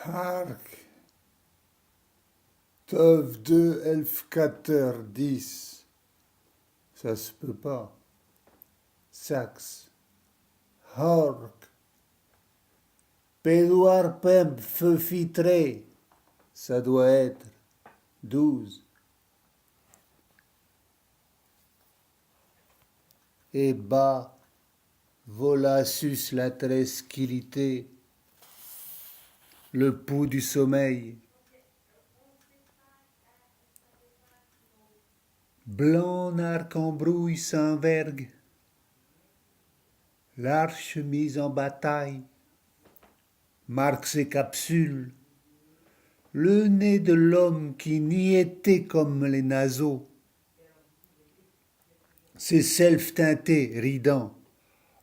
Hark, Tov 2, Elf 4, 10. Ça se peut pas. Sax. Hark. Pédoir Pemp, feu fitré. Ça doit être 12. Et bas, Volasus la tresquilité, le pouls du sommeil. Blanc narc en brouille sans vergue, l'arche mise en bataille, marque ses capsules, le nez de l'homme qui n'y était comme les naseaux, ses selfs teintés, ridant,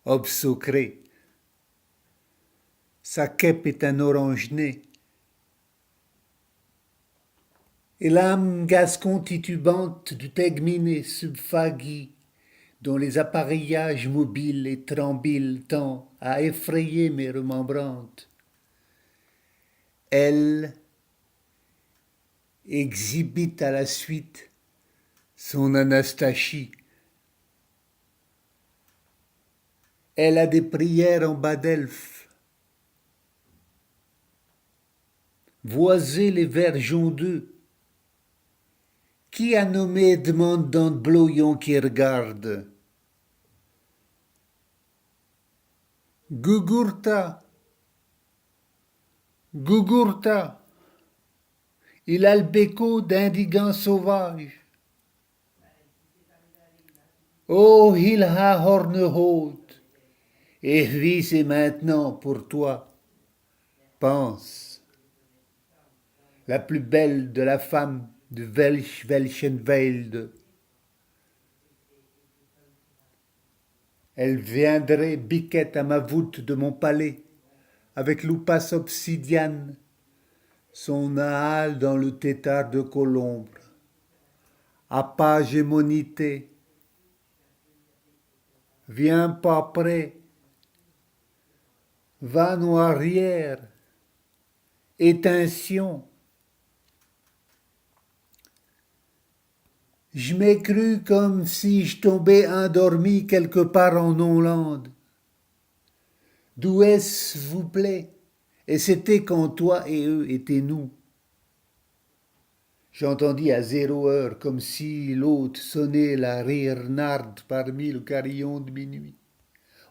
obsocrés. Sa quête est un orange-nez, et l'âme gascon titubante du tegminé subfagi, dont les appareillages mobiles et trembilent tant à effrayer mes remembrantes. Elle exhibite à la suite son Anastachie. Elle a des prières en bas d'elfe. Voiser les vers jondeux. Qui a nommé demande dans le bloyon qui regarde? Gugurta, Gugurta, il a le béco d'indigant sauvage. Oh, il a horne haute, et vie c'est maintenant pour toi. Pense, la plus belle de la femme de Welschenwelde. Elle viendrait biquette à ma voûte de mon palais, avec l'oupasse obsidiane, son nahal dans le tétard de colombre. À pas gémonité, viens pas près, va en arrière, étinction. Je m'ai cru comme si je tombais endormi quelque part en Hollande. D'où est-ce, vous plaît? Et c'était quand toi et eux étaient nous. J'entendis à 0 heure, comme si l'hôte sonnait la rirnarde parmi le carillon de minuit.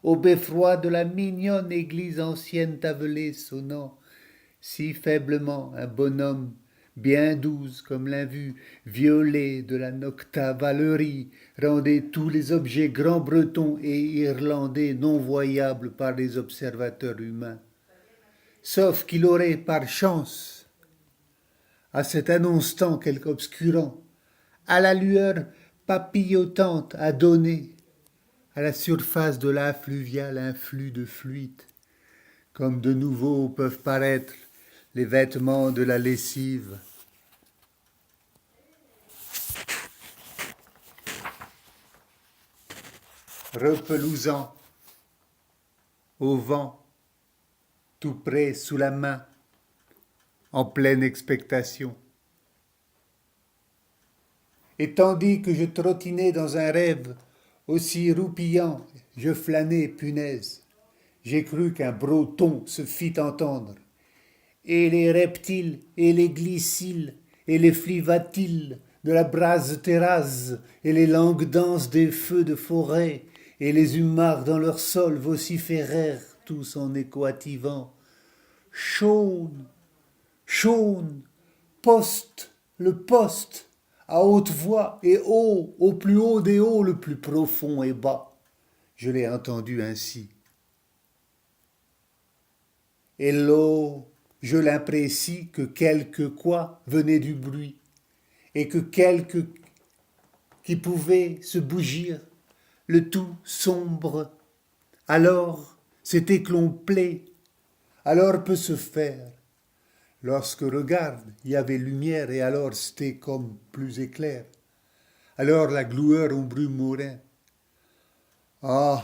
Au beffroi de la mignonne église ancienne tavelée sonnant si faiblement un bonhomme bien douce comme l'invue violet de la noctavalerie rendait tous les objets grands-bretons et irlandais non voyables par les observateurs humains. Sauf qu'il aurait, par chance, à cet instant quelque obscurant, à la lueur papillotante à donner, à la surface de l'âme fluviale un flux de fluide, comme de nouveau peuvent paraître les vêtements de la lessive. Repelousant, au vent, tout près sous la main, en pleine expectation. Et tandis que je trottinais dans un rêve aussi roupillant, je flânais, punaise. J'ai cru qu'un breton se fit entendre. Et les reptiles, et les glyciles, et les flivatiles de la brase terrasse, et les langues danses des feux de forêt, et les humards dans leur sol vociférèrent tous en équativant. Chaune, chaune, poste, le poste, à haute voix et haut, au plus haut des hauts, le plus profond et bas. Je l'ai entendu ainsi. Et l'eau, je l'imprécie que quelque quoi venait du bruit, et que quelque qui pouvait se bougir, le tout sombre. Alors, c'était que l'on plaît, alors peut se faire. Lorsque regarde, il y avait lumière, et alors c'était comme plus éclair. Alors la gloueur au brume morin. Ah,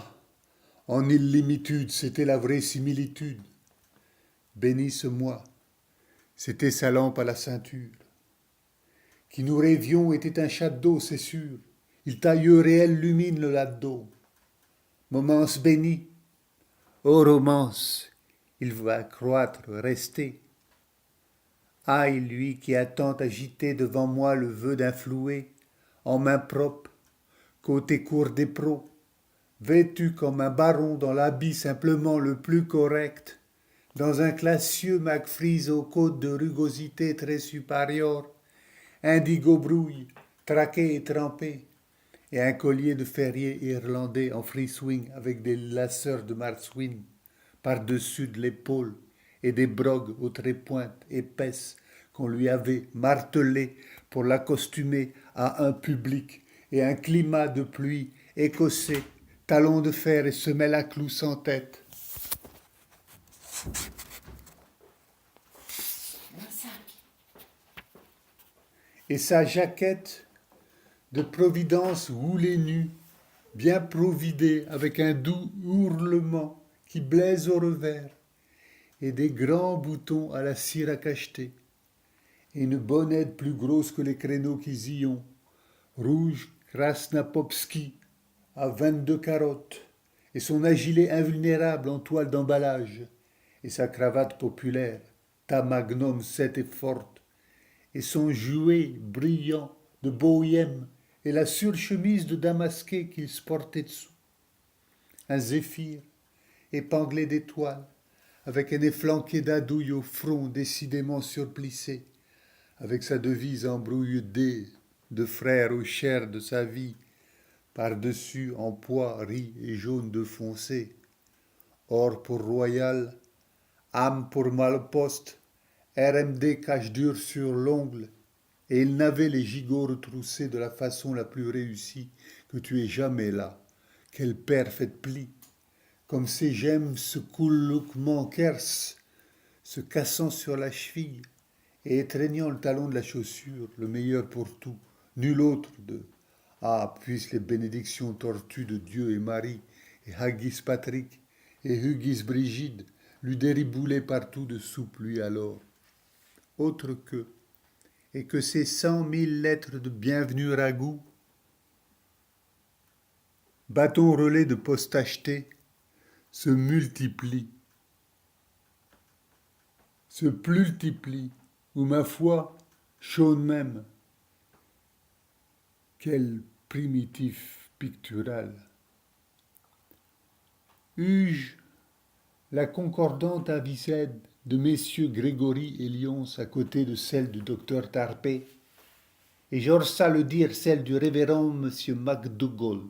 en illimitude, c'était la vraie similitude. Bénisse-moi, C'était sa lampe à la ceinture. Qui nous rêvions était un château, c'est sûr. Il taillerait, elle lumine le là-dedans. Momence bénie, ô romance, il va croître, rester. Aïe, lui qui a tant agité devant moi le vœu d'un flouet, en main propre, côté cour des pros, vêtu comme un baron dans l'habit simplement le plus correct, dans un classieux MacFreeze aux côtes de rugosité très supérieure, indigo brouille, traqué et trempé, et un collier de ferrier irlandais en free swing avec des laceurs de marsouine par-dessus de l'épaule et des brogues aux trépointes épaisses qu'on lui avait martelées pour l'accostumer à un public et un climat de pluie écossais, talons de fer et semelles à clous sans tête. Et sa jaquette de providence roulée nue, bien providée avec un doux hurlement qui blaise au revers, et des grands boutons à la cire à cacheter, et une bonnette plus grosse que les créneaux qu'ils y ont, rouge Krasnapopski à 22 carottes, et son agilet invulnérable en toile d'emballage, et sa cravate populaire, ta magnum 7 et forte, et son jouet brillant de bohème, et la surchemise de damasqué qu'il sportait dessous. Un zéphyr, épinglé d'étoiles, avec un efflanqué d'adouilles au front décidément surplissé, avec sa devise embrouilledée de frère aux chairs de sa vie, par-dessus en pois riz et jaune de foncé, or pour royal, âme pour malposte, RMD cache dur sur l'ongle, et il n'avait les gigots retroussés de la façon la plus réussie que tu aies jamais là. Quel père fait pli, comme ces gemmes se coulouquement kers, se cassant sur la cheville et étreignant le talon de la chaussure, le meilleur pour tout, nul autre de ah, puissent les bénédictions tortues de Dieu et Marie, et Haggis Patrick, et Hugis Brigide, lui déribouler partout de soupe, lui alors. Autre que, et que ces 100 000 lettres de bienvenue ragoût, bâton relais de poste acheté, se multiplient, se plultiplient, ou ma foi, chaude même. Quel primitif pictural. Eus-je la concordante avicenne de messieurs Grégory et Lyons à côté de celle du docteur Tarpé, et j'ose le dire celle du révérend monsieur MacDougall.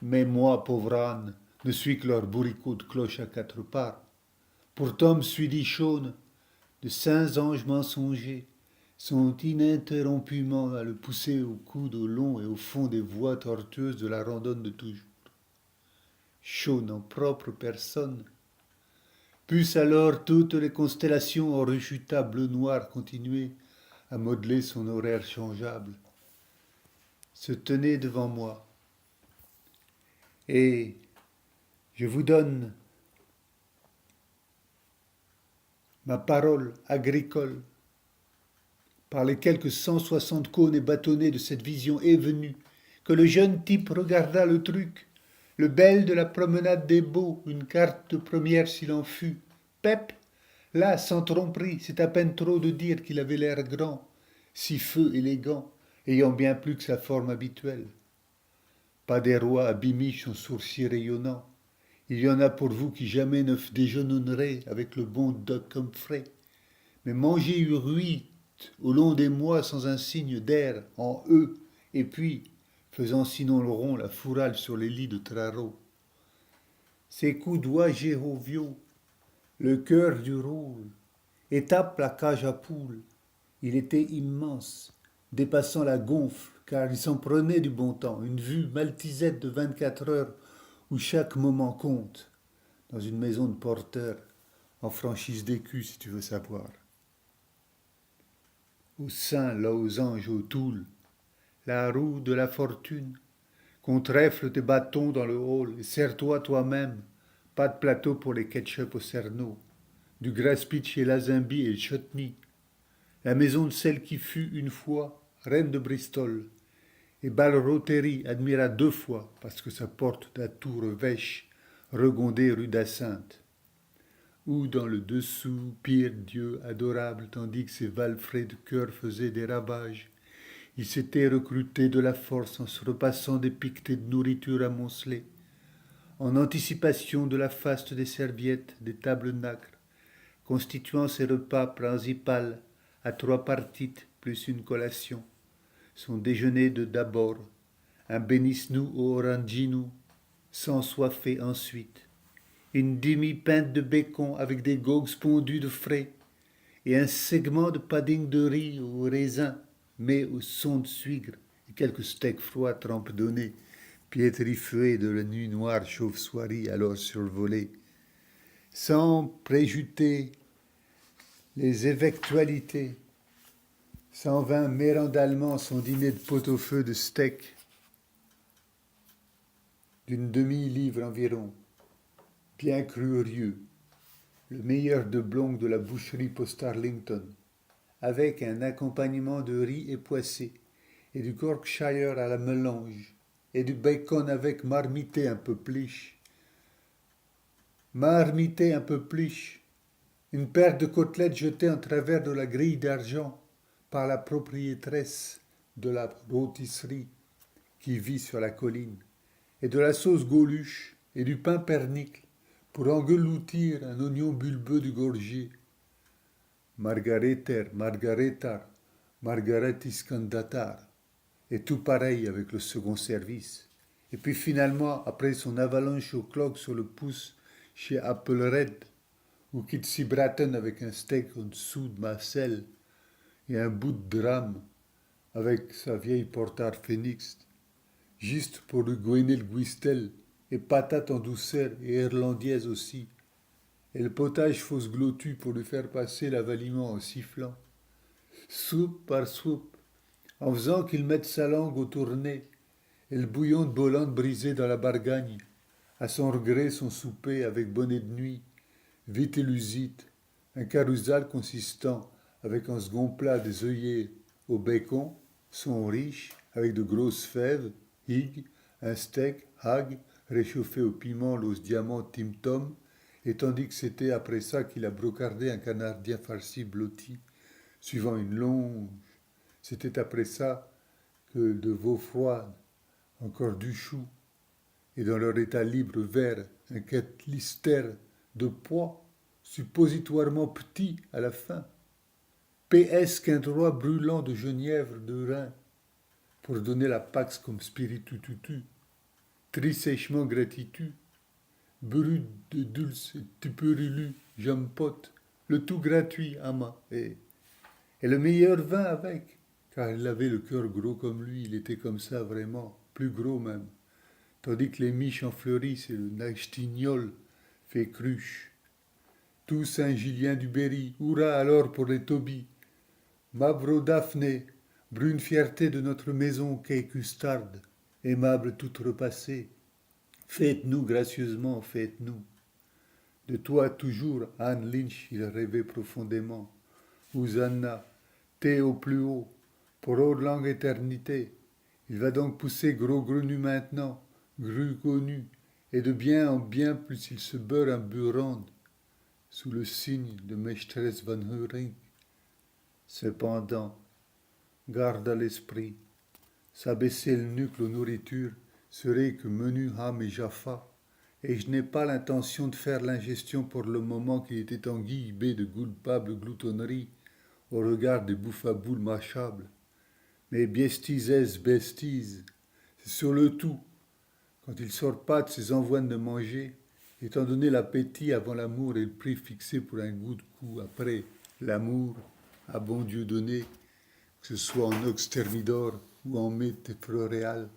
Mais moi, pauvre âne, ne suis que leur bourricot de cloche à quatre parts. Pourtant me suis dit chaune, de saints anges mensongers sont ininterrompument à le pousser au coude au long et au fond des voies tortueuses de la randonne de toujours. Chaune en propre personne. Puissent alors toutes les constellations en rechuta bleu-noir continuer à modeler son horaire changeable, se tenait devant moi. Et je vous donne ma parole agricole par les quelques 160 cônes et bâtonnets de cette vision est venue, que le jeune type regarda le truc, le bel de la promenade des Beaux, une carte de première s'il en fut. Pep, là, sans tromperie, c'est à peine trop de dire qu'il avait l'air grand, si feu élégant, ayant bien plus que sa forme habituelle. Pas des rois à bimiche en sourcils rayonnants. Il y en a pour vous qui jamais ne déjeuneraient avec le bon Doc Humphrey. Mais manger huit au long des mois sans un signe d'air en eux, et puis, faisant sinon le rond, la fourrale sur les lits de Traro. Ses coups doigts géroviaux, le cœur du rôle, étape la cage à poules. Il était immense, dépassant la gonfle, car il s'en prenait du bon temps, une vue maltisette de 24 heures où chaque moment compte, dans une maison de porteur, en franchise d'écu si tu veux savoir. Au sein, losange, au toul, la roue de la fortune, qu'on trèfle tes bâtons dans le hall, et serre-toi toi-même, pas de plateau pour les ketchup au cerneau, du Graspitch et Lazenby et le Chutney, la maison de celle qui fut une fois reine de Bristol, et Balrottery admira 2 fois parce que sa porte de la tour Vêche regondée rue d'Assynthe. Ou dans le dessous, pire Dieu adorable, tandis que ses valfrés de cœur faisaient des ravages, il s'était recruté de la force en se repassant des piquetés de nourriture amoncelée, en anticipation de la faste des serviettes, des tables nacres, constituant ses repas principaux à 3 partites plus une collation, son déjeuner de d'abord, un bénis-nous au orangino, sans soiffer ensuite, une demi-pinte de bacon avec des gogues pondus de frais, et un segment de pudding de riz au raisin, mais au son de suigre, et quelques steaks froids trempedonnés, piétrifiés de la nuit noire chauve-souris alors survolée, sans préjuter les éventualités. S'en vint mérandalement son dîner de pot-au-feu de steak d'une demi-livre environ, bien curieux, le meilleur de Blanc de la boucherie Post-Arlington, avec un accompagnement de riz époissé et du Yorkshire à la mélange, et du bacon avec marmité un peu pliche. Marmité un peu pliche, une paire de côtelettes jetées en travers de la grille d'argent par la propriétresse de la rôtisserie qui vit sur la colline, et de la sauce goluche et du pain pernicle pour engloutir un oignon bulbeux du gorgier. Margareter, Margaretar, Margaretis candatar, et tout pareil avec le second service. Et puis finalement, après son avalanche au clock sur le pouce chez Applered, ou Kitsy Bratton avec un steak en dessous de ma selle et un bout de drame avec sa vieille portard phénix, juste pour lui gouiner le guistel, et patate en douceur et irlandiaise aussi, et le potage fausse glotue pour lui faire passer l'avaliment en sifflant, soupe par soupe, en faisant qu'il mette sa langue au tournet, et le bouillon de bolande brisé dans la bargagne, à son regret son souper avec bonnet de nuit, vite élusite, un carousal consistant avec un second plat des œillets au bacon, son riche, avec de grosses fèves, higues, un steak, hag, réchauffé au piment, l'os diamant Tim Tom, et tandis que c'était après ça qu'il a brocardé un canardien farci blotti, suivant une longe. C'était après ça que de veau froide, encore du chou, et dans leur état libre vert, un catlister de pois, suppositoirement petit à la fin. PS qu'un droit brûlant de genièvre de rein, pour donner la pax comme spiritu tutu, trisèchement gratitu, brut de dulce tuperilu, jampote, le tout gratuit, ama, et le meilleur vin avec, car il avait le cœur gros comme lui, il était comme ça vraiment, plus gros même, tandis que les miches en fleurissent et le nachtignol fait cruche. Tout Saint-Gilien du Berry, hurrah alors pour les Tobie, Mavro Daphné, brune fierté de notre maison qu'est Custarde, aimable toute repassée, faites-nous gracieusement, faites-nous. De toi toujours, Anne Lynch, il rêvait profondément. Hosanna, thé au plus haut, pour haute langue éternité. Il va donc pousser gros grenu maintenant, gru connu, et de bien en bien plus il se beurre un burande, sous le signe de Mestress Van Heuring. Cependant, garde à l'esprit, s'abaisser le nuque aux nourritures serait que menu Ham et Jaffa, et je n'ai pas l'intention de faire l'ingestion pour le moment qu'il était enguillibé de coupable gloutonnerie au regard des bouffaboules mâchables. Mais biestises, besties, c'est sur le tout, quand il sort pas de ses envoines de manger, étant donné l'appétit avant l'amour et le prix fixé pour un goût de coup après l'amour, à bon Dieu donné, que ce soit en ox thermidor ou en mets floréal.